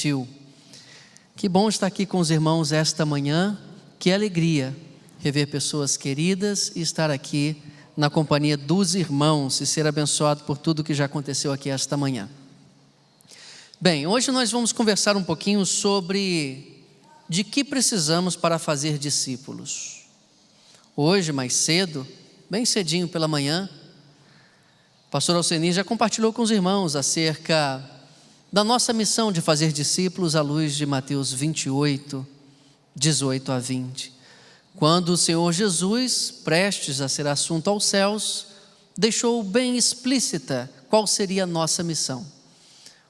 Infantil. Que bom estar aqui com os irmãos esta manhã, que alegria rever pessoas queridas e estar aqui na companhia dos irmãos e ser abençoado por tudo que já aconteceu aqui esta manhã. Bem, hoje nós vamos conversar um pouquinho sobre de que precisamos para fazer discípulos. Hoje, mais cedo, bem cedinho pela manhã, o pastor Alcenir já compartilhou com os irmãos acerca da nossa missão de fazer discípulos à luz de Mateus 28, 18 a 20. Quando o Senhor Jesus, prestes a ser assunto aos céus, deixou bem explícita qual seria a nossa missão.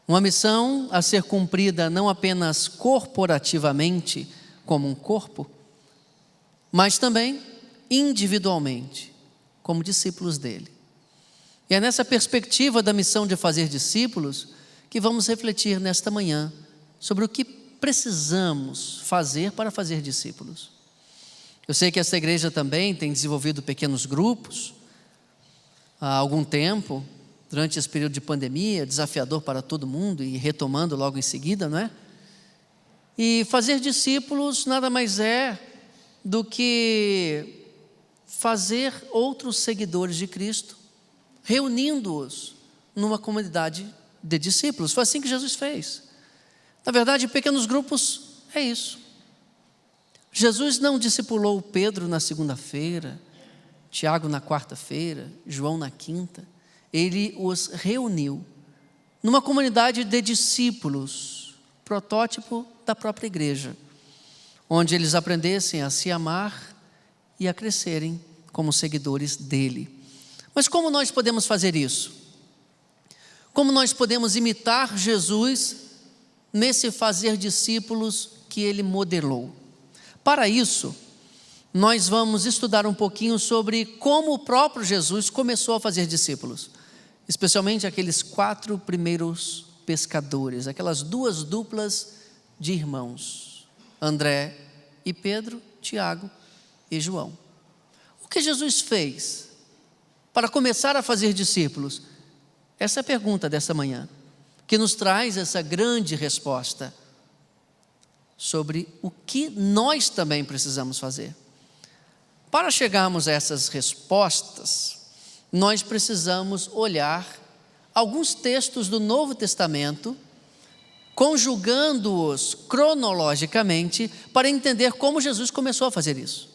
Uma missão a ser cumprida não apenas corporativamente, como um corpo, mas também individualmente, como discípulos dele. E é nessa perspectiva da missão de fazer discípulos que vamos refletir nesta manhã sobre o que precisamos fazer para fazer discípulos. Eu sei que essa igreja também tem desenvolvido pequenos grupos há algum tempo, durante esse período de pandemia, desafiador para todo mundo e retomando logo em seguida, não é? E fazer discípulos nada mais é do que fazer outros seguidores de Cristo, reunindo-os numa comunidade de discípulos. Foi assim que Jesus fez. Na verdade, pequenos grupos é isso. Jesus não discipulou Pedro na segunda-feira, Tiago na quarta-feira, João na quinta. Ele os reuniu numa comunidade de discípulos, protótipo da própria igreja, onde eles aprendessem a se amar e a crescerem como seguidores dele. Mas como nós podemos fazer isso? Como nós podemos imitar Jesus nesse fazer discípulos que ele modelou? Para isso, nós vamos estudar um pouquinho sobre como o próprio Jesus começou a fazer discípulos, especialmente aqueles 4 primeiros pescadores, aquelas 2 duplas de irmãos, André e Pedro, Tiago e João. O que Jesus fez para começar a fazer discípulos? Essa é a pergunta dessa manhã, que nos traz essa grande resposta sobre o que nós também precisamos fazer. Para chegarmos a essas respostas, nós precisamos olhar alguns textos do Novo Testamento, conjugando-os cronologicamente, para entender como Jesus começou a fazer isso.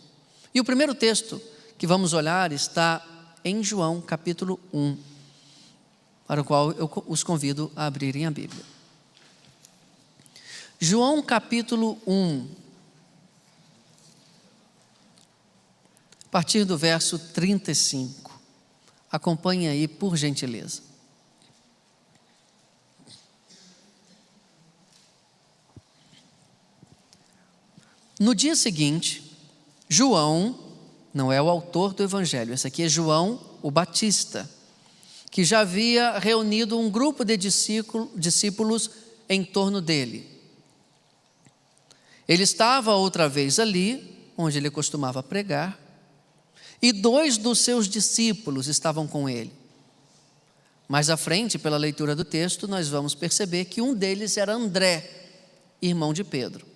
E o primeiro texto que vamos olhar está em João capítulo 1, para o qual eu os convido a abrirem a Bíblia. João capítulo 1, a partir do verso 35. Acompanhe aí, por gentileza. No dia seguinte, João, não é o autor do evangelho, esse aqui é João o Batista, que já havia reunido um grupo de discípulos em torno dele. Ele estava outra vez ali, onde ele costumava pregar, e 2 dos seus discípulos estavam com ele. Mais à frente, pela leitura do texto, nós vamos perceber que um deles era André, irmão de Pedro.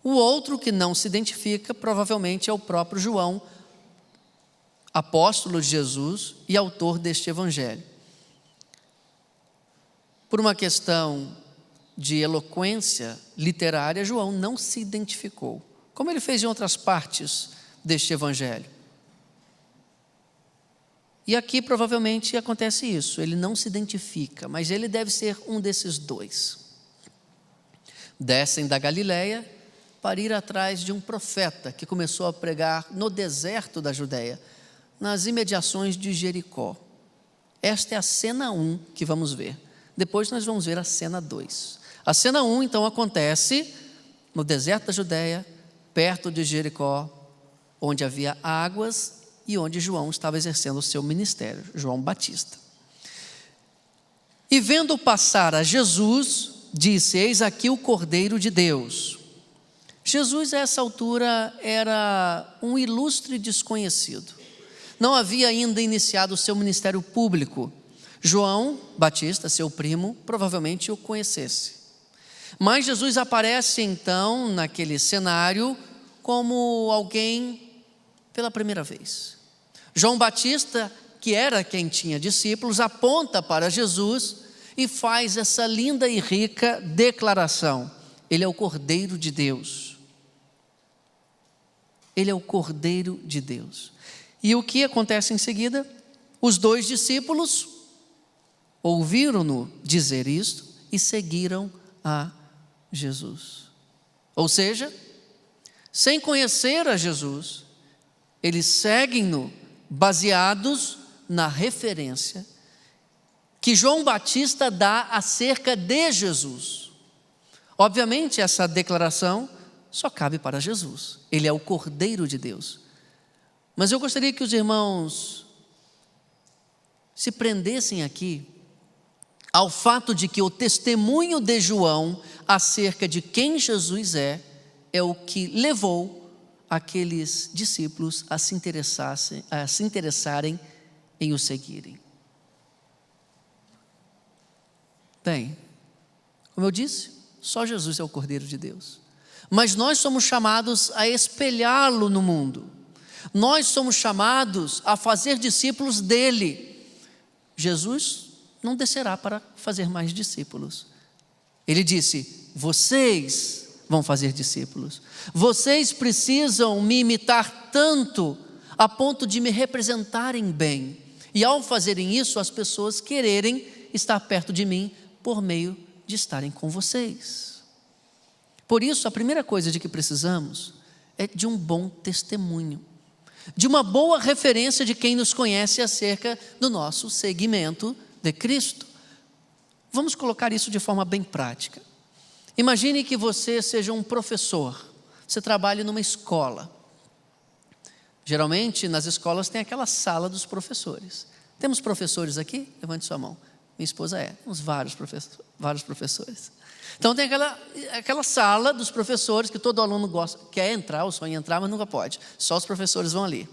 O outro, que não se identifica, provavelmente é o próprio João, apóstolo de Jesus e autor deste evangelho. Por uma questão de eloquência literária, João não se identificou, como ele fez em outras partes deste evangelho. E aqui provavelmente acontece isso, ele não se identifica, mas ele deve ser um desses 2. Descem da Galileia para ir atrás de um profeta que começou a pregar no deserto da Judeia, nas imediações de Jericó. Esta é a cena 1 que vamos ver. Depois nós vamos ver a cena 2. A cena 1 então acontece no deserto da Judeia, perto de Jericó, onde havia águas e onde João estava exercendo o seu ministério, João Batista. E vendo passar a Jesus, disse: eis aqui o Cordeiro de Deus. Jesus a essa altura era um ilustre desconhecido. Não havia ainda iniciado o seu ministério público. João Batista, seu primo, provavelmente o conhecesse. Mas Jesus aparece então naquele cenário como alguém pela primeira vez. João Batista, que era quem tinha discípulos, aponta para Jesus e faz essa linda e rica declaração: Ele é o Cordeiro de Deus. Ele é o Cordeiro de Deus. E o que acontece em seguida? Os 2 discípulos ouviram-no dizer isto e seguiram a Jesus. Ou seja, sem conhecer a Jesus, eles seguem-no baseados na referência que João Batista dá acerca de Jesus. Obviamente, essa declaração só cabe para Jesus. Ele é o Cordeiro de Deus. Mas eu gostaria que os irmãos se prendessem aqui ao fato de que o testemunho de João acerca de quem Jesus é o que levou aqueles discípulos a se interessarem em o seguirem. Bem, como eu disse, só Jesus é o Cordeiro de Deus. Mas nós somos chamados a espelhá-lo no mundo. Nós somos chamados a fazer discípulos dele. Jesus não descerá para fazer mais discípulos. Ele disse: vocês vão fazer discípulos. Vocês precisam me imitar tanto a ponto de me representarem bem. E ao fazerem isso, as pessoas quererem estar perto de mim por meio de estarem com vocês. Por isso, a primeira coisa de que precisamos é de um bom testemunho, de uma boa referência de quem nos conhece acerca do nosso seguimento de Cristo. Vamos colocar isso de forma bem prática. Imagine que você seja um professor, você trabalha numa escola. Geralmente nas escolas tem aquela sala dos professores. Temos professores aqui? Levante sua mão. Minha esposa é, temos vários professores. Então tem aquela sala dos professores que todo aluno quer entrar, ou sonha em entrar, mas nunca pode. Só os professores vão ali.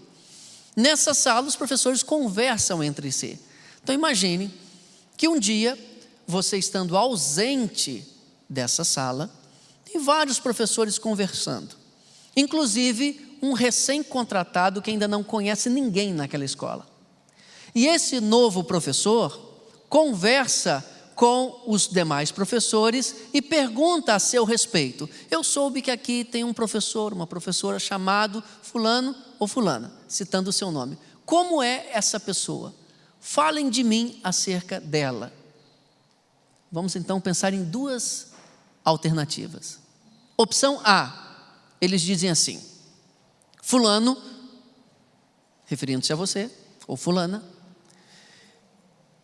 Nessa sala os professores conversam entre si. Então imagine que um dia, você estando ausente dessa sala, tem vários professores conversando. Inclusive um recém-contratado que ainda não conhece ninguém naquela escola. E esse novo professor conversa com os demais professores e pergunta a seu respeito. Eu soube que aqui tem um professor, uma professora chamado fulano ou fulana, citando o seu nome. Como é essa pessoa? Falem de mim acerca dela. Vamos então pensar em 2 alternativas. Opção A, eles dizem assim: fulano, referindo-se a você, ou fulana,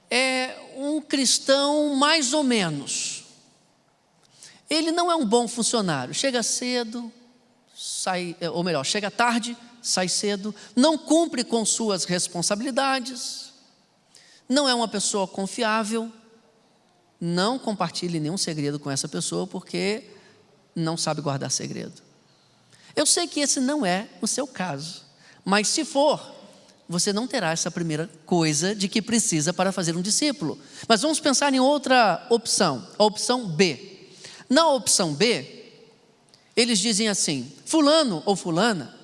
é um cristão mais ou menos. Ele não é um bom funcionário, chega cedo, chega tarde, sai cedo, não cumpre com suas responsabilidades, não é uma pessoa confiável. Não compartilhe nenhum segredo com essa pessoa, porque não sabe guardar segredo. Eu sei que esse não é o seu caso, mas se for, você não terá essa primeira coisa de que precisa para fazer um discípulo. Mas vamos pensar em outra opção, a opção B. Na opção B, eles dizem assim: fulano ou fulana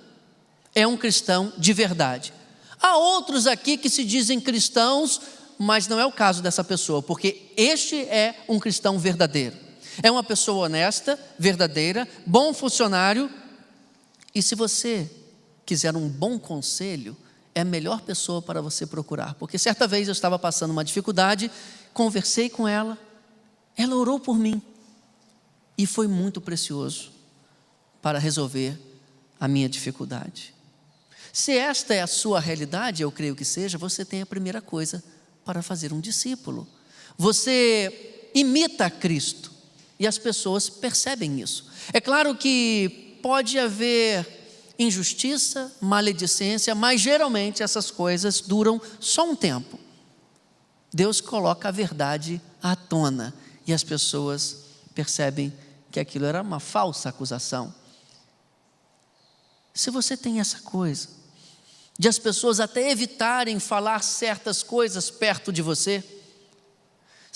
é um cristão de verdade. Há outros aqui que se dizem cristãos, mas não é o caso dessa pessoa, porque este é um cristão verdadeiro. É uma pessoa honesta, verdadeira, bom funcionário. E se você quiser um bom conselho, é a melhor pessoa para você procurar. Porque certa vez eu estava passando uma dificuldade, conversei com ela, ela orou por mim. E foi muito precioso para resolver a minha dificuldade. Se esta é a sua realidade, eu creio que seja, você tem a primeira coisa para fazer um discípulo. Você imita Cristo e as pessoas percebem isso. É claro que pode haver injustiça, maledicência, mas geralmente essas coisas duram só um tempo. Deus coloca a verdade à tona e as pessoas percebem que aquilo era uma falsa acusação. Se você tem essa coisa de as pessoas até evitarem falar certas coisas perto de você,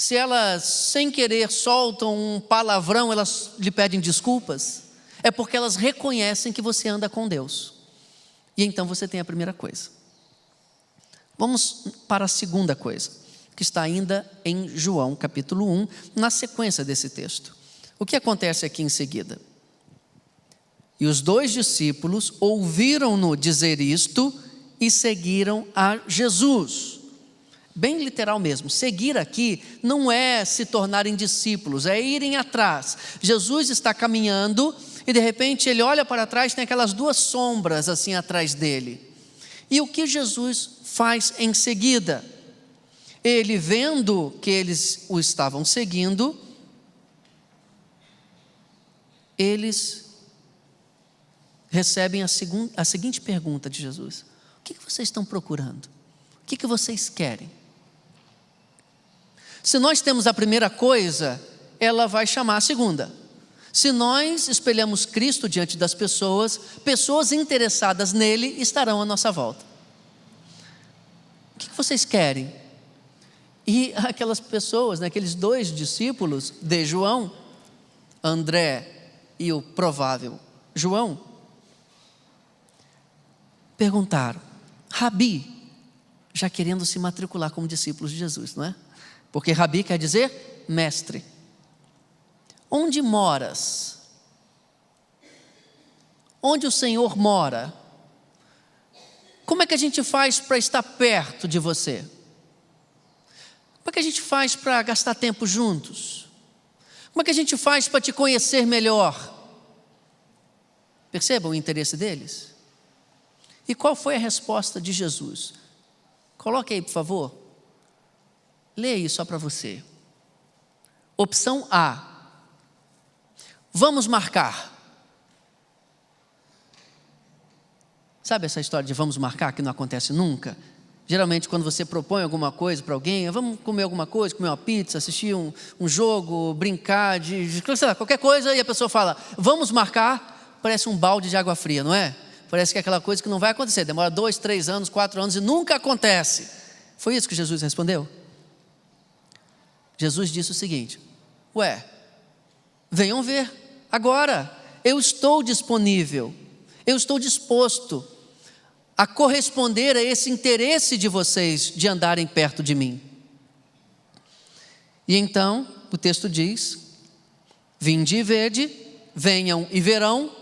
se elas, sem querer, soltam um palavrão, elas lhe pedem desculpas, é porque elas reconhecem que você anda com Deus. E então você tem a primeira coisa. Vamos para a segunda coisa, que está ainda em João capítulo 1, na sequência desse texto. O que acontece aqui em seguida? E os 2 discípulos ouviram-no dizer isto e seguiram a Jesus. Bem literal mesmo, seguir aqui não é se tornarem discípulos, é irem atrás. Jesus está caminhando e de repente ele olha para trás, tem aquelas 2 sombras assim atrás dele. E o que Jesus faz em seguida? Ele, vendo que eles o estavam seguindo, eles recebem a seguinte pergunta de Jesus: o que vocês estão procurando? O que vocês querem? Se nós temos a primeira coisa, ela vai chamar a segunda. Se nós espelhamos Cristo diante das pessoas, pessoas interessadas nele estarão à nossa volta. O que vocês querem? E aquelas pessoas, aqueles 2 discípulos de João, André e o provável João, perguntaram: Rabi, já querendo se matricular como discípulos de Jesus, não é? Porque Rabi quer dizer mestre. Onde moras? Onde o Senhor mora? Como é que a gente faz para estar perto de você? Como é que a gente faz para gastar tempo juntos? Como é que a gente faz para te conhecer melhor? Percebam o interesse deles? E qual foi a resposta de Jesus? Coloque aí, por favor. Leia aí só para você. Opção A: vamos marcar. Sabe essa história de vamos marcar que não acontece nunca? Geralmente quando você propõe alguma coisa para alguém, vamos comer alguma coisa, comer uma pizza, assistir um jogo, brincar, sei lá, qualquer coisa, e a pessoa fala, vamos marcar, parece um balde de água fria, não é? Parece que é aquela coisa que não vai acontecer, demora 2, 3 anos, 4 anos e nunca acontece. Foi isso que Jesus respondeu? Jesus disse o seguinte: venham ver agora, eu estou disponível, eu estou disposto a corresponder a esse interesse de vocês de andarem perto de mim. E então o texto diz: vinde e vede, venham e verão.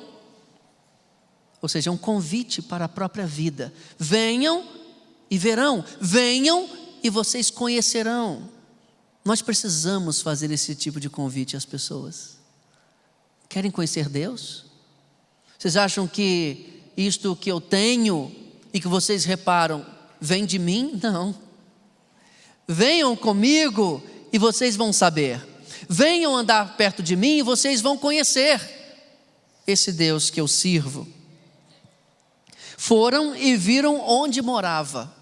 Ou seja, é um convite para a própria vida. Venham e verão, venham e vocês conhecerão. Nós precisamos fazer esse tipo de convite às pessoas. Querem conhecer Deus? Vocês acham que isto que eu tenho e que vocês reparam vem de mim? Não. Venham comigo e vocês vão saber. Venham andar perto de mim e vocês vão conhecer esse Deus que eu sirvo. Foram e viram onde morava.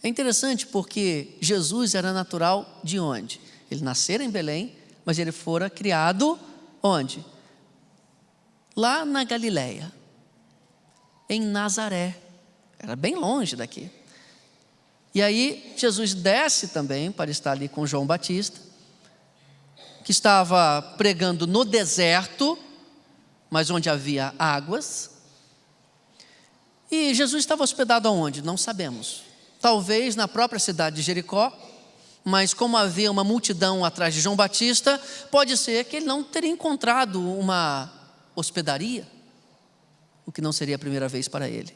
É interessante porque Jesus era natural de onde? Ele nascera em Belém, mas ele fora criado onde? Lá na Galileia, em Nazaré. Era bem longe daqui. E aí Jesus desce também para estar ali com João Batista, que estava pregando no deserto, mas onde havia águas. E Jesus estava hospedado aonde? Não sabemos. Talvez na própria cidade de Jericó, mas como havia uma multidão atrás de João Batista, pode ser que ele não teria encontrado uma hospedaria, o que não seria a primeira vez para ele.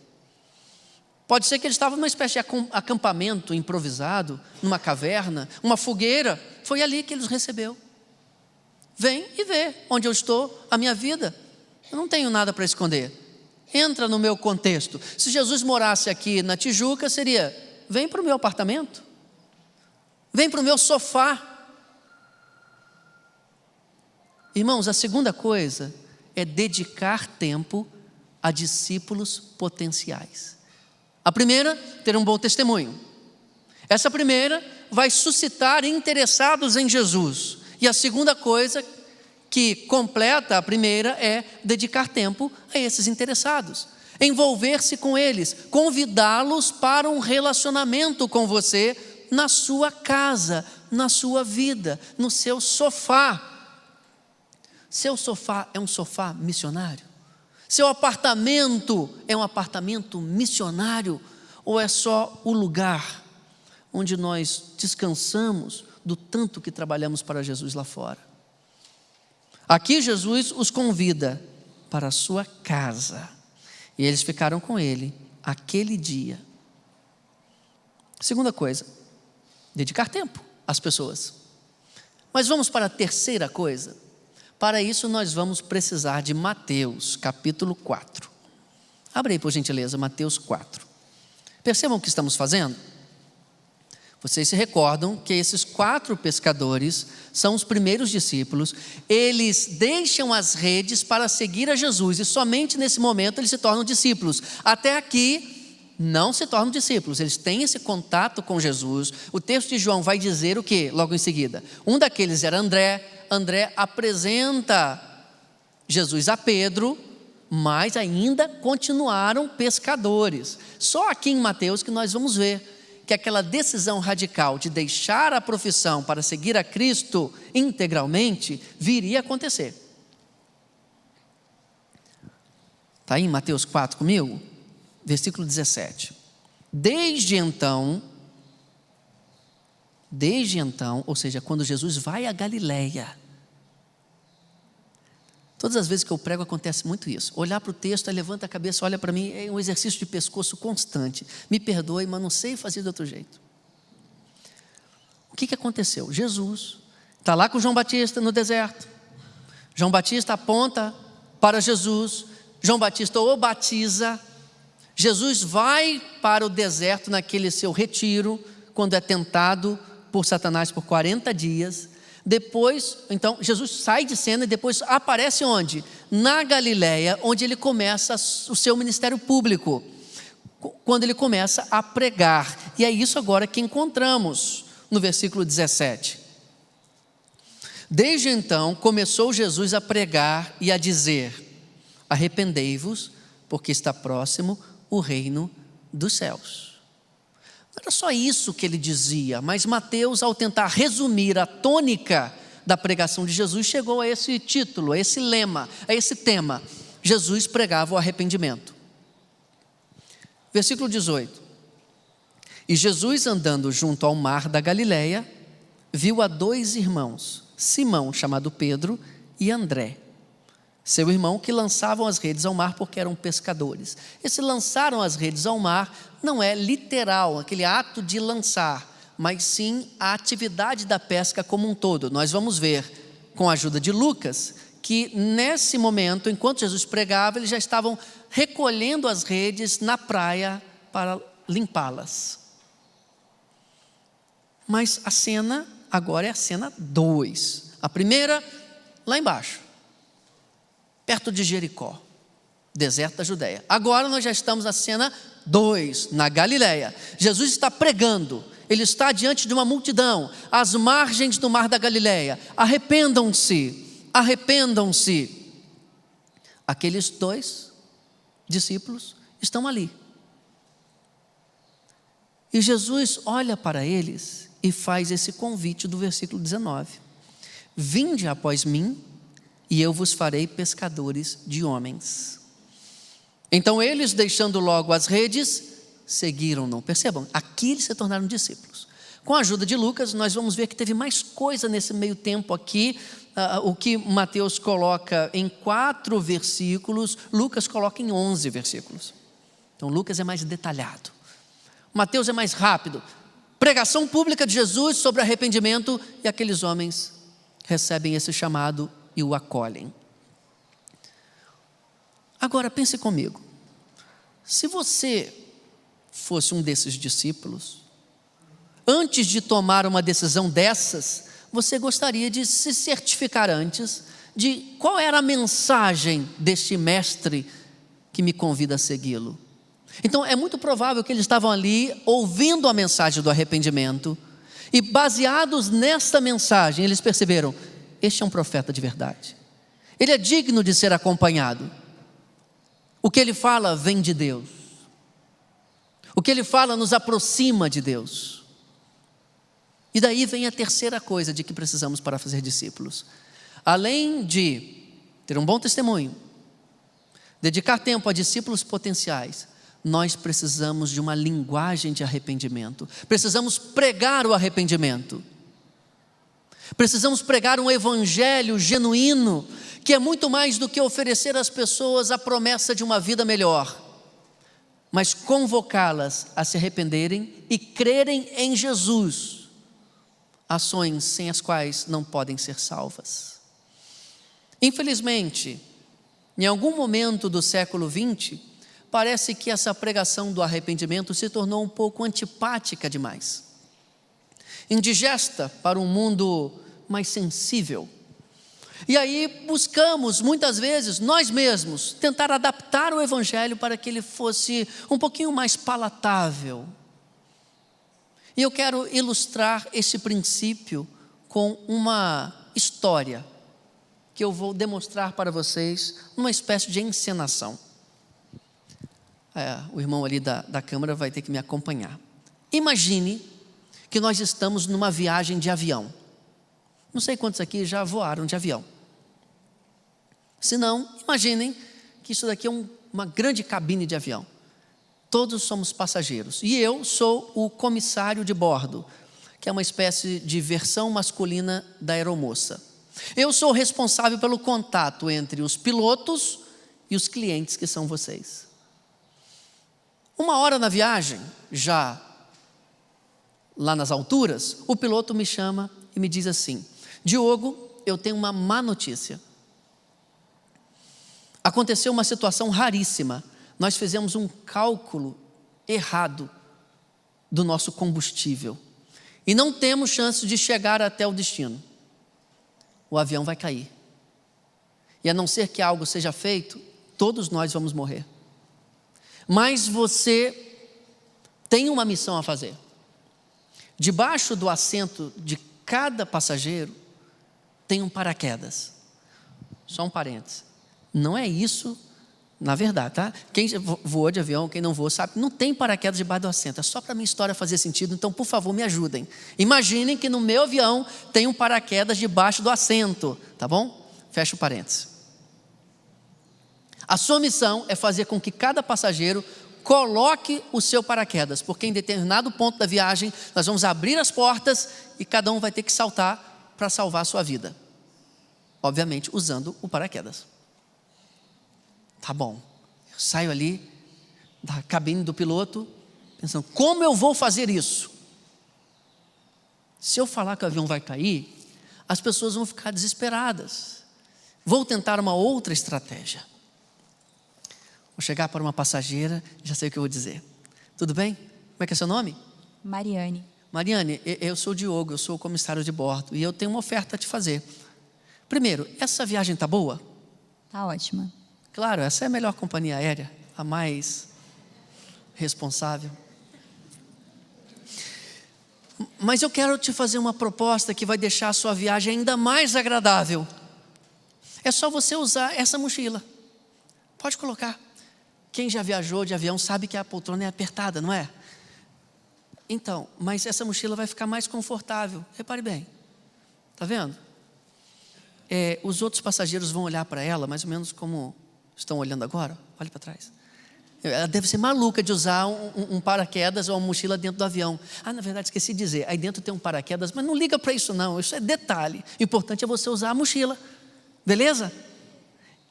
Pode ser que ele estava numa espécie de acampamento improvisado, numa caverna, uma fogueira. Foi ali que ele os recebeu. Vem e vê onde eu estou, a minha vida. Eu não tenho nada para esconder. Entra no meu contexto. Se Jesus morasse aqui na Tijuca, seria: vem para o meu apartamento, vem para o meu sofá. Irmãos, a segunda coisa é dedicar tempo a discípulos potenciais. A primeira, ter um bom testemunho. Essa primeira vai suscitar interessados em Jesus. E a segunda coisa que completa a primeira é dedicar tempo a esses interessados. Envolver-se com eles, convidá-los para um relacionamento com você na sua casa, na sua vida, no seu sofá. Seu sofá é um sofá missionário? Seu apartamento é um apartamento missionário? Ou é só o lugar onde nós descansamos do tanto que trabalhamos para Jesus lá fora? Aqui Jesus os convida para a sua casa. E eles ficaram com ele aquele dia. Segunda coisa, dedicar tempo às pessoas. Mas vamos para a terceira coisa. Para isso nós vamos precisar de Mateus, capítulo 4. Abre aí, por gentileza, Mateus 4. Percebam o que estamos fazendo? Vocês se recordam que esses 4 pescadores são os primeiros discípulos. Eles deixam as redes para seguir a Jesus e somente nesse momento eles se tornam discípulos. Até aqui não se tornam discípulos, eles têm esse contato com Jesus. O texto de João vai dizer o que logo em seguida? Um daqueles era André. André apresenta Jesus a Pedro, mas ainda continuaram pescadores. Só aqui em Mateus que nós vamos ver que aquela decisão radical de deixar a profissão para seguir a Cristo integralmente viria a acontecer. Está aí em Mateus 4 comigo? Versículo 17. Desde então, ou seja, quando Jesus vai a Galileia, todas as vezes que eu prego acontece muito isso. Olhar para o texto, aí levanta a cabeça, olha para mim, é um exercício de pescoço constante. Me perdoe, mas não sei fazer de outro jeito. O que aconteceu? Jesus está lá com João Batista no deserto. João Batista aponta para Jesus. João Batista o batiza. Jesus vai para o deserto naquele seu retiro, quando é tentado por Satanás por 40 dias. Depois, então, Jesus sai de cena e depois aparece onde? Na Galileia, onde ele começa o seu ministério público, quando ele começa a pregar. E é isso agora que encontramos no versículo 17. Desde então, começou Jesus a pregar e a dizer: arrependei-vos, porque está próximo o reino dos céus. Não era só isso que ele dizia, mas Mateus, ao tentar resumir a tônica da pregação de Jesus, chegou a esse título, a esse lema, a esse tema: Jesus pregava o arrependimento. Versículo 18. E Jesus, andando junto ao mar da Galileia, viu a 2 irmãos, Simão, chamado Pedro, e André, seu irmão, que lançavam as redes ao mar porque eram pescadores. Esse lançaram as redes ao mar não é literal, aquele ato de lançar, mas sim a atividade da pesca como um todo. Nós vamos ver, com a ajuda de Lucas, que nesse momento, enquanto Jesus pregava, eles já estavam recolhendo as redes na praia para limpá-las. Mas a cena agora é a cena 2. A primeira, lá embaixo, perto de Jericó, deserto da Judéia. Agora nós já estamos na cena 2, na Galileia. Jesus está pregando, ele está diante de uma multidão, às margens do mar da Galileia. Arrependam-se, arrependam-se. Aqueles 2 discípulos estão ali. E Jesus olha para eles e faz esse convite do versículo 19: vinde após mim, e eu vos farei pescadores de homens. Então eles, deixando logo as redes, seguiram-no. Percebam, aqui eles se tornaram discípulos. Com a ajuda de Lucas, nós vamos ver que teve mais coisa nesse meio tempo aqui. O que Mateus coloca em 4 versículos, Lucas coloca em 11 versículos. Então Lucas é mais detalhado, Mateus é mais rápido. Pregação pública de Jesus sobre arrependimento, e aqueles homens recebem esse chamado e o acolhem. Agora pense comigo, se você fosse um desses discípulos, antes de tomar uma decisão dessas, você gostaria de se certificar antes de qual era a mensagem deste mestre que me convida a segui-lo. Então é muito provável que eles estavam ali ouvindo a mensagem do arrependimento, e baseados nesta mensagem eles perceberam: este é um profeta de verdade, ele é digno de ser acompanhado. O que ele fala vem de Deus, o que ele fala nos aproxima de Deus. E daí vem a terceira coisa de que precisamos para fazer discípulos. Além de ter um bom testemunho, dedicar tempo a discípulos potenciais, nós precisamos de uma linguagem de arrependimento. Precisamos pregar o arrependimento. Precisamos pregar um evangelho genuíno, que é muito mais do que oferecer às pessoas a promessa de uma vida melhor, mas convocá-las a se arrependerem e crerem em Jesus, ações sem as quais não podem ser salvas. Infelizmente, em algum momento do século XX, parece que essa pregação do arrependimento se tornou um pouco antipática demais, indigesta para um mundo mais sensível. E aí buscamos, muitas vezes, nós mesmos, tentar adaptar o evangelho para que ele fosse um pouquinho mais palatável. E eu quero ilustrar esse princípio com uma história que eu vou demonstrar para vocês, numa espécie de encenação. O irmão ali da câmera vai ter que me acompanhar. Imagine que nós estamos numa viagem de avião. Não sei quantos aqui já voaram de avião. Se não, imaginem que isso daqui é uma grande cabine de avião. Todos somos passageiros. E eu sou o comissário de bordo, que é uma espécie de versão masculina da aeromoça. Eu sou responsável pelo contato entre os pilotos e os clientes, que são vocês. Uma hora na viagem, já lá nas alturas, o piloto me chama e me diz assim: Diogo, eu tenho uma má notícia. Aconteceu uma situação raríssima. Nós fizemos um cálculo errado do nosso combustível e não temos chance de chegar até o destino. O avião vai cair. E a não ser que algo seja feito, todos nós vamos morrer. Mas você tem uma missão a fazer. Debaixo do assento de cada passageiro tem um paraquedas. Só um parênteses. Não é isso, na verdade, tá? Quem voou de avião, quem não voou, sabe, não tem paraquedas debaixo do assento. É só para a minha história fazer sentido, então, por favor, me ajudem. Imaginem que no meu avião tem um paraquedas debaixo do assento, tá bom? Fecha o parênteses. A sua missão é fazer com que cada passageiro coloque o seu paraquedas, porque em determinado ponto da viagem, nós vamos abrir as portas e cada um vai ter que saltar para salvar a sua vida. Obviamente, usando o paraquedas. Tá bom, eu saio ali da cabine do piloto, pensando, como eu vou fazer isso? Se eu falar que o avião vai cair, as pessoas vão ficar desesperadas. Vou tentar uma outra estratégia. Vou chegar para uma passageira, já sei o que eu vou dizer. Tudo bem? Como é que é seu nome? Mariane. Mariane, eu sou o Diogo, eu sou o comissário de bordo e eu tenho uma oferta a te fazer. Primeiro, essa viagem está boa? Tá ótima. Claro, essa é a melhor companhia aérea, a mais responsável. Mas eu quero te fazer uma proposta que vai deixar a sua viagem ainda mais agradável. É só você usar essa mochila. Pode colocar. Quem já viajou de avião sabe que a poltrona é apertada, não é? Então, mas essa mochila vai ficar mais confortável. Repare bem. Está vendo? Os outros passageiros vão olhar para ela, mais ou menos como estão olhando agora. Olhe para trás. Ela deve ser maluca de usar um paraquedas ou uma mochila dentro do avião. Na verdade, esqueci de dizer. Aí dentro tem um paraquedas, mas não liga para isso não. Isso é detalhe. O importante é você usar a mochila. Beleza?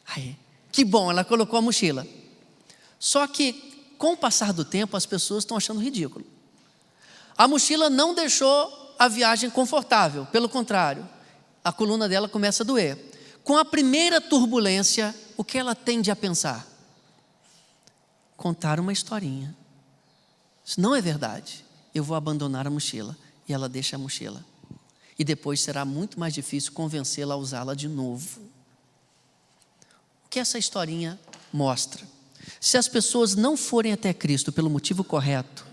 Aí, que bom, ela colocou a mochila. Só que, com o passar do tempo, as pessoas estão achando ridículo. A mochila não deixou a viagem confortável. Pelo contrário, a coluna dela começa a doer. Com a primeira turbulência, o que ela tende a pensar? Contar uma historinha. Isso não é verdade. Eu vou abandonar a mochila. E ela deixa a mochila. E depois será muito mais difícil convencê-la a usá-la de novo. O que essa historinha mostra? Se as pessoas não forem até Cristo pelo motivo correto,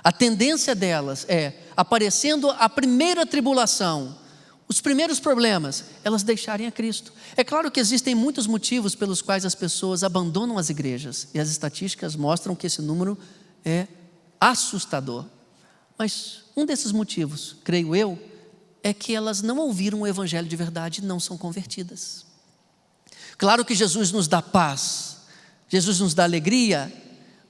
a tendência delas é, aparecendo a primeira tribulação, os primeiros problemas, elas deixarem a Cristo. É claro que existem muitos motivos pelos quais as pessoas abandonam as igrejas, e as estatísticas mostram que esse número é assustador. Mas um desses motivos, creio eu, é que elas não ouviram o evangelho de verdade e não são convertidas. Claro que Jesus nos dá paz, Jesus nos dá alegria,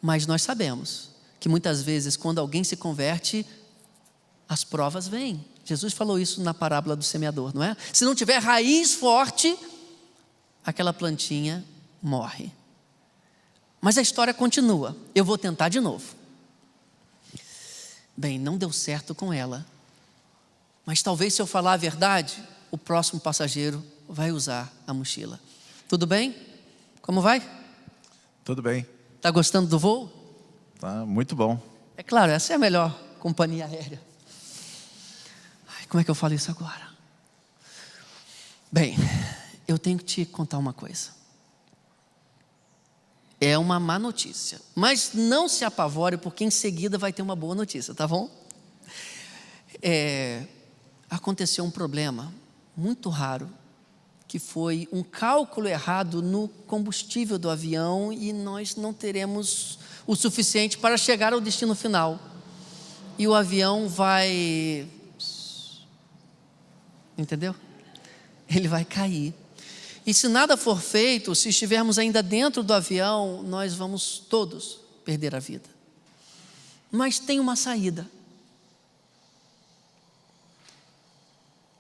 mas nós sabemos que muitas vezes quando alguém se converte, as provas vêm. Jesus falou isso na parábola do semeador, não é? Se não tiver raiz forte, aquela plantinha morre. Mas a história continua. Eu vou tentar de novo. Bem, não deu certo com ela. Mas talvez se eu falar a verdade, o próximo passageiro vai usar a mochila. Tudo bem? Como vai? Tudo bem. Está gostando do voo? Tá muito bom. É claro, essa é a melhor companhia aérea. Ai, como é que eu falo isso agora? Bem, eu tenho que te contar uma coisa. É uma má notícia, mas não se apavore, porque em seguida vai ter uma boa notícia, tá bom? Aconteceu um problema muito raro, que foi um cálculo errado no combustível do avião e nós não teremos o suficiente para chegar ao destino final. E o avião vai... Entendeu? Ele vai cair. E se nada for feito, se estivermos ainda dentro do avião, nós vamos todos perder a vida. Mas tem uma saída.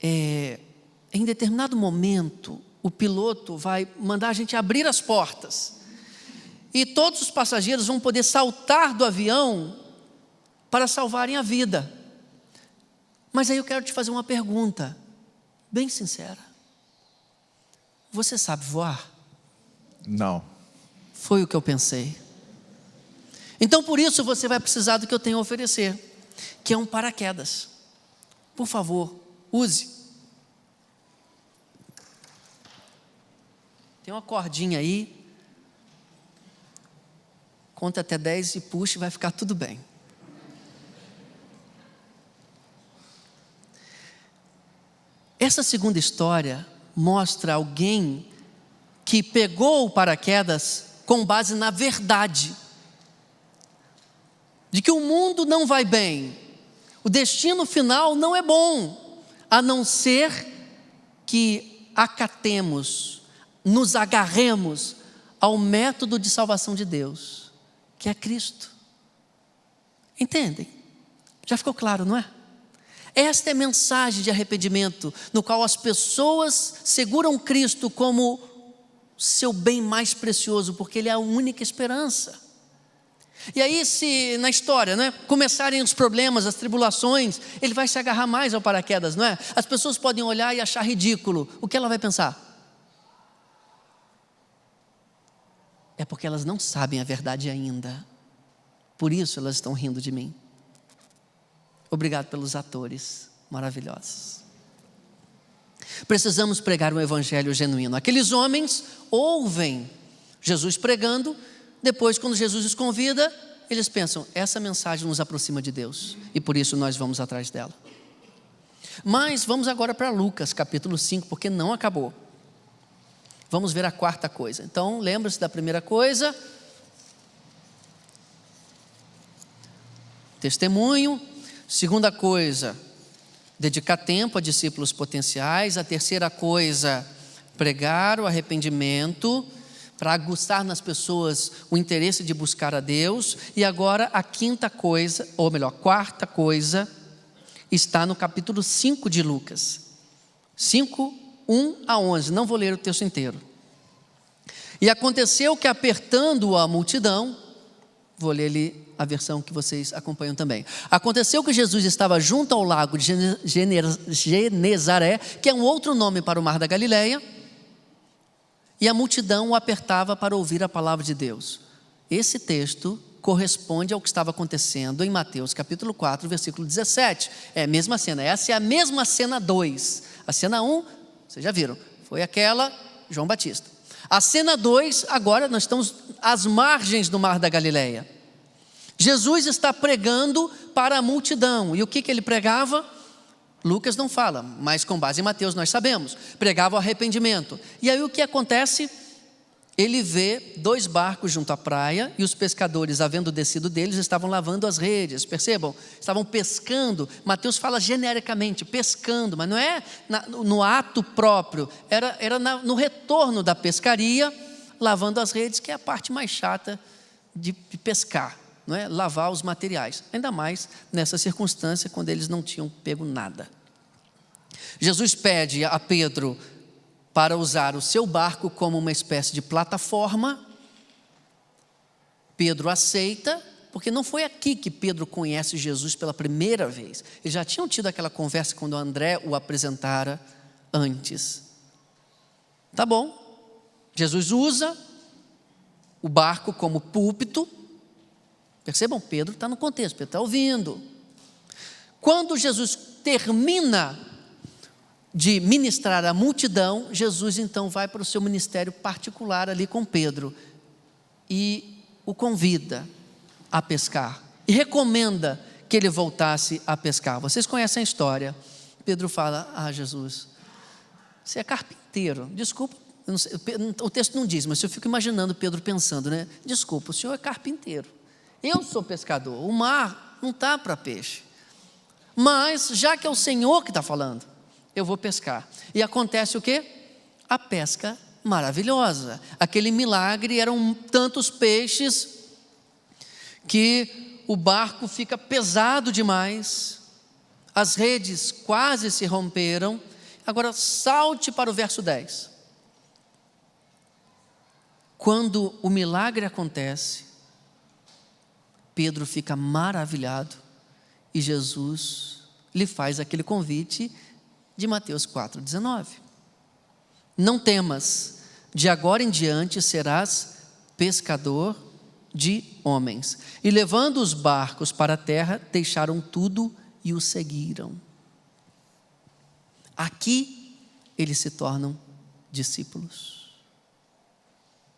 Em determinado momento, o piloto vai mandar a gente abrir as portas. E todos os passageiros vão poder saltar do avião para salvarem a vida. Mas aí eu quero te fazer uma pergunta, bem sincera. Você sabe voar? Não. Foi o que eu pensei. Então por isso você vai precisar do que eu tenho a oferecer, que é um paraquedas. Por favor, use. Tem uma cordinha aí. Conta até 10 e puxa e vai ficar tudo bem. Essa segunda história mostra alguém que pegou o paraquedas com base na verdade de que o mundo não vai bem, o destino final não é bom, a não ser que acatemos, nos agarremos ao método de salvação de Deus, que é Cristo. Entendem? Já ficou claro, não é? Esta é a mensagem de arrependimento, no qual as pessoas seguram Cristo como seu bem mais precioso, porque Ele é a única esperança. E aí, se na história, não é, começarem os problemas, as tribulações, Ele vai se agarrar mais ao paraquedas, não é? As pessoas podem olhar e achar ridículo. O que ela vai pensar? É porque elas não sabem a verdade ainda. Por isso elas estão rindo de mim. Obrigado pelos atores maravilhosos. Precisamos pregar um evangelho genuíno. Aqueles homens ouvem Jesus pregando, depois quando Jesus os convida, eles pensam, essa mensagem nos aproxima de Deus, e por isso nós vamos atrás dela. Mas vamos agora para Lucas capítulo 5, porque não acabou. Vamos ver a quarta coisa. Então lembra-se da primeira coisa, testemunho. Segunda coisa, dedicar tempo a discípulos potenciais. A terceira coisa, pregar o arrependimento, para aguçar nas pessoas o interesse de buscar a Deus. E agora a quinta coisa, ou melhor, quarta coisa, está no capítulo 5 de Lucas. 5, 1 a 11, não vou ler o texto inteiro. E aconteceu que apertando a multidão, vou ler ali a versão que vocês acompanham também. Aconteceu que Jesus estava junto ao lago de Genezaré, que é um outro nome para o mar da Galileia, e a multidão o apertava para ouvir a palavra de Deus. Esse texto corresponde ao que estava acontecendo em Mateus capítulo 4, versículo 17. É a mesma cena, essa é a mesma cena 2. A cena 1, vocês já viram, foi aquela, João Batista. A cena 2, agora nós estamos às margens do mar da Galileia. Jesus está pregando para a multidão. E o que ele pregava? Lucas não fala, mas com base em Mateus nós sabemos. Pregava o arrependimento. E aí o que acontece? ele vê 2 barcos junto à praia e os pescadores, havendo descido deles, estavam lavando as redes. Percebam? Estavam pescando. Mateus fala genericamente, pescando, mas não é no ato próprio, era no retorno da pescaria, lavando as redes, que é a parte mais chata de pescar, não é? Lavar os materiais, ainda mais nessa circunstância, quando eles não tinham pego nada. Jesus pede a Pedro para usar o seu barco como uma espécie de plataforma. Pedro aceita, porque não foi aqui que Pedro conhece Jesus pela primeira vez. Eles já tinham tido aquela conversa quando André o apresentara antes. Tá bom, Jesus usa o barco como púlpito. Percebam, Pedro está no contexto, Pedro está ouvindo. Quando Jesus termina de ministrar à multidão, Jesus então vai para o seu ministério particular ali com Pedro e o convida a pescar e recomenda que ele voltasse a pescar. Vocês conhecem a história. Pedro fala: Jesus, você é carpinteiro. Desculpa, eu não sei, o texto não diz, mas eu fico imaginando Pedro pensando, né? Desculpa, o senhor é carpinteiro, eu sou pescador, o mar não está para peixe, mas já que é o Senhor que está falando, eu vou pescar. E acontece o quê? A pesca maravilhosa. Aquele milagre, eram tantos peixes que o barco fica pesado demais, as redes quase se romperam. Agora salte para o verso 10. Quando o milagre acontece, Pedro fica maravilhado e Jesus lhe faz aquele convite de Mateus 4,19. Não temas, de agora em diante serás pescador de homens. E levando os barcos para a terra, deixaram tudo e o seguiram. Aqui eles se tornam discípulos.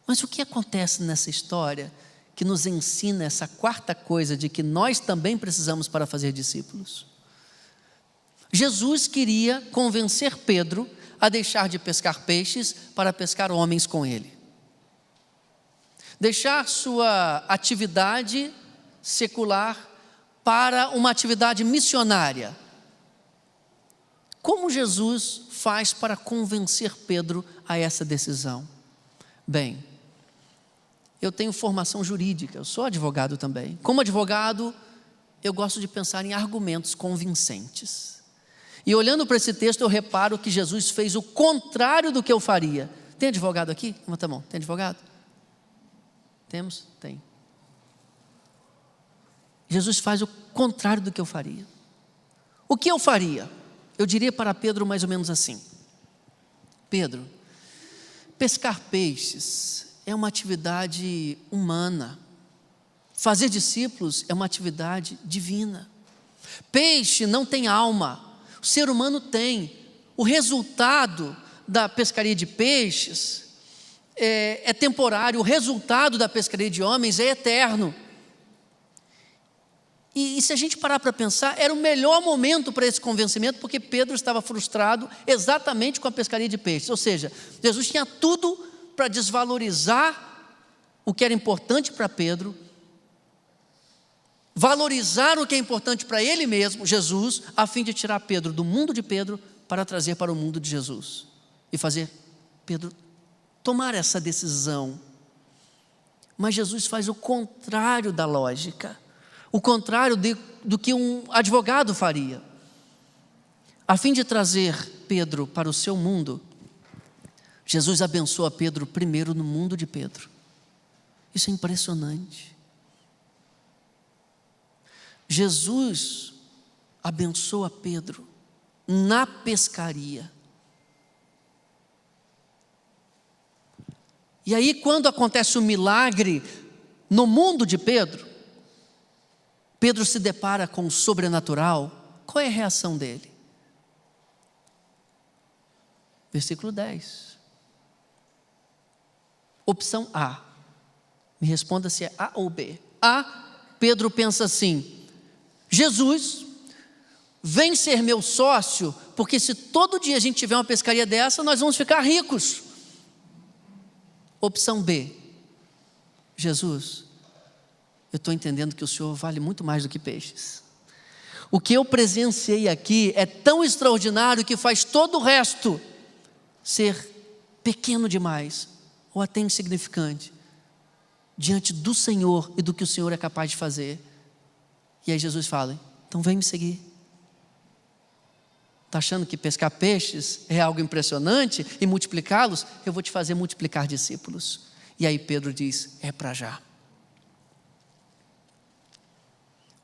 Mas o que acontece nessa história que nos ensina essa quarta coisa de que nós também precisamos para fazer discípulos? Jesus queria convencer Pedro a deixar de pescar peixes para pescar homens com ele. Deixar sua atividade secular para uma atividade missionária. Como Jesus faz para convencer Pedro a essa decisão? Bem, eu tenho formação jurídica, eu sou advogado também. Como advogado, eu gosto de pensar em argumentos convincentes. E olhando para esse texto, eu reparo que Jesus fez o contrário do que eu faria. Tem advogado aqui? Levanta a mão. Tem advogado? Temos? Tem. Jesus faz o contrário do que eu faria. O que eu faria? Eu diria para Pedro mais ou menos assim: Pedro, pescar peixes é uma atividade humana. Fazer discípulos é uma atividade divina. Peixe não tem alma. O ser humano tem. O resultado da pescaria de peixes é temporário, o resultado da pescaria de homens é eterno. E se a gente parar para pensar, era o melhor momento para esse convencimento, porque Pedro estava frustrado exatamente com a pescaria de peixes. Ou seja, Jesus tinha tudo para desvalorizar o que era importante para Pedro, valorizar o que é importante para ele mesmo, Jesus, a fim de tirar Pedro do mundo de Pedro para trazer para o mundo de Jesus e fazer Pedro tomar essa decisão. Mas Jesus faz o contrário da lógica, o contrário do que um advogado faria. A fim de trazer Pedro para o seu mundo, Jesus abençoa Pedro primeiro no mundo de Pedro. Isso é impressionante. Jesus abençoa Pedro na pescaria. E aí, quando acontece o milagre no mundo de Pedro, Pedro se depara com o sobrenatural. Qual é a reação dele? Versículo 10. Opção A. Me responda se é A ou B. A, Pedro pensa assim: Jesus, vem ser meu sócio, porque se todo dia a gente tiver uma pescaria dessa, nós vamos ficar ricos. Opção B: Jesus, eu estou entendendo que o Senhor vale muito mais do que peixes. O que eu presenciei aqui é tão extraordinário que faz todo o resto ser pequeno demais, ou até insignificante, diante do Senhor e do que o Senhor é capaz de fazer. E aí Jesus fala: então vem me seguir. Está achando que pescar peixes é algo impressionante e multiplicá-los? Eu vou te fazer multiplicar discípulos. E aí Pedro diz: é para já.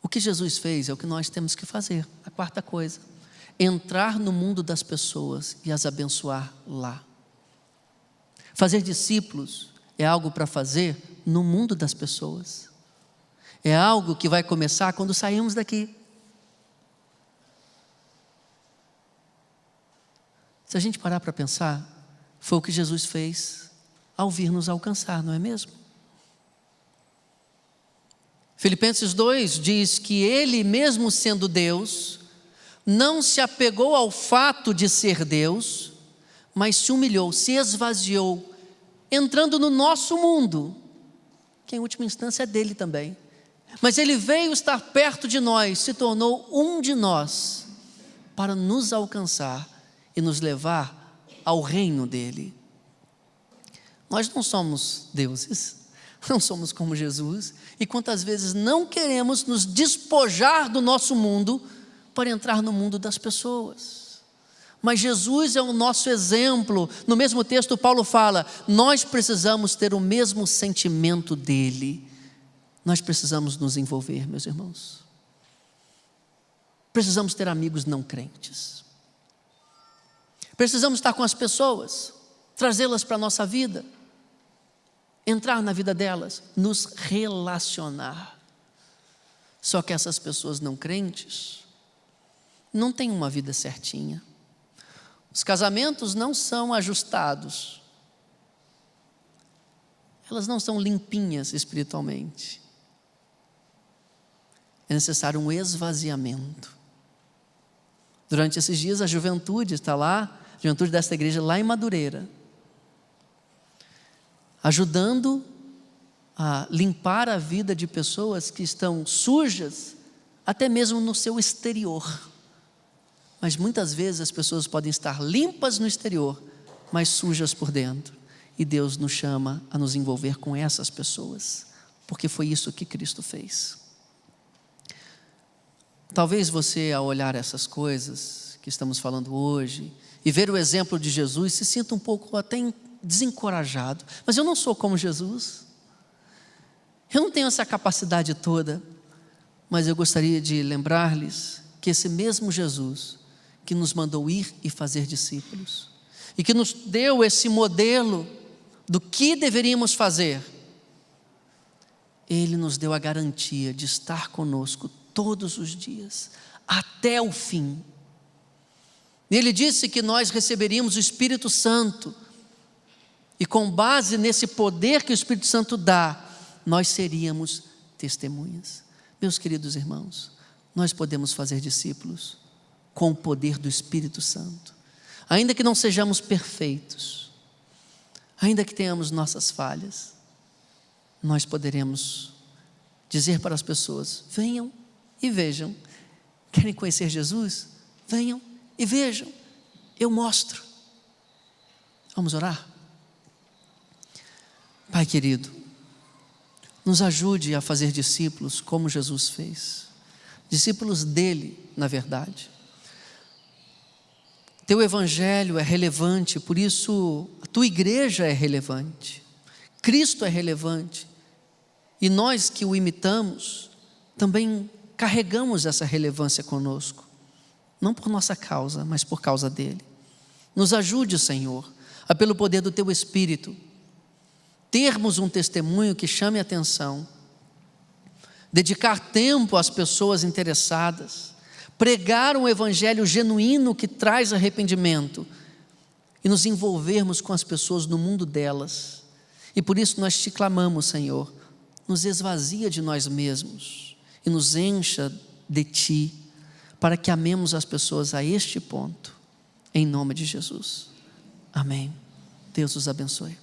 O que Jesus fez é o que nós temos que fazer. A quarta coisa: entrar no mundo das pessoas e as abençoar lá. Fazer discípulos é algo para fazer no mundo das pessoas. É algo que vai começar quando sairmos daqui. Se a gente parar para pensar, foi o que Jesus fez ao vir nos alcançar, não é mesmo? Filipenses 2 diz que ele, mesmo sendo Deus, não se apegou ao fato de ser Deus, mas se humilhou, se esvaziou, entrando no nosso mundo, que em última instância é dele também. Mas ele veio estar perto de nós, se tornou um de nós, para nos alcançar e nos levar ao reino dele. Nós não somos deuses, não somos como Jesus, e quantas vezes não queremos nos despojar do nosso mundo para entrar no mundo das pessoas. Mas Jesus é o nosso exemplo. No mesmo texto Paulo fala: nós precisamos ter o mesmo sentimento dele. Nós precisamos nos envolver, meus irmãos. Precisamos ter amigos não crentes. Precisamos estar com as pessoas, trazê-las para a nossa vida, entrar na vida delas, nos relacionar. Só que essas pessoas não crentes não têm uma vida certinha. Os casamentos não são ajustados. Elas não são limpinhas espiritualmente. É necessário um esvaziamento. Durante esses dias a juventude está lá, a juventude desta igreja lá em Madureira, ajudando a limpar a vida de pessoas que estão sujas, até mesmo no seu exterior. Mas muitas vezes as pessoas podem estar limpas no exterior, mas sujas por dentro. E Deus nos chama a nos envolver com essas pessoas, porque foi isso que Cristo fez. Talvez você, ao olhar essas coisas que estamos falando hoje, e ver o exemplo de Jesus, se sinta um pouco até desencorajado. Mas eu não sou como Jesus. Eu não tenho essa capacidade toda. Mas eu gostaria de lembrar-lhes que esse mesmo Jesus, que nos mandou ir e fazer discípulos, e que nos deu esse modelo do que deveríamos fazer, Ele nos deu a garantia de estar conosco todos os dias, até o fim. Ele disse que nós receberíamos o Espírito Santo, e com base nesse poder que o Espírito Santo dá, nós seríamos testemunhas. Meus queridos irmãos, nós podemos fazer discípulos com o poder do Espírito Santo. Ainda que não sejamos perfeitos, ainda que tenhamos nossas falhas, nós poderemos dizer para as pessoas: venham e vejam. Querem conhecer Jesus? Venham e vejam, eu mostro. Vamos orar? Pai querido, nos ajude a fazer discípulos como Jesus fez, discípulos dele, na verdade. Teu evangelho é relevante, por isso a tua igreja é relevante, Cristo é relevante, e nós que o imitamos também carregamos essa relevância conosco, não por nossa causa, mas por causa dele. Nos ajude, Senhor, a pelo poder do teu Espírito termos um testemunho que chame a atenção, dedicar tempo às pessoas interessadas, pregar um evangelho genuíno que traz arrependimento e nos envolvermos com as pessoas no mundo delas. E por isso nós te clamamos, Senhor, nos esvazia de nós mesmos e nos encha de ti, para que amemos as pessoas a este ponto, em nome de Jesus. Amém. Deus os abençoe.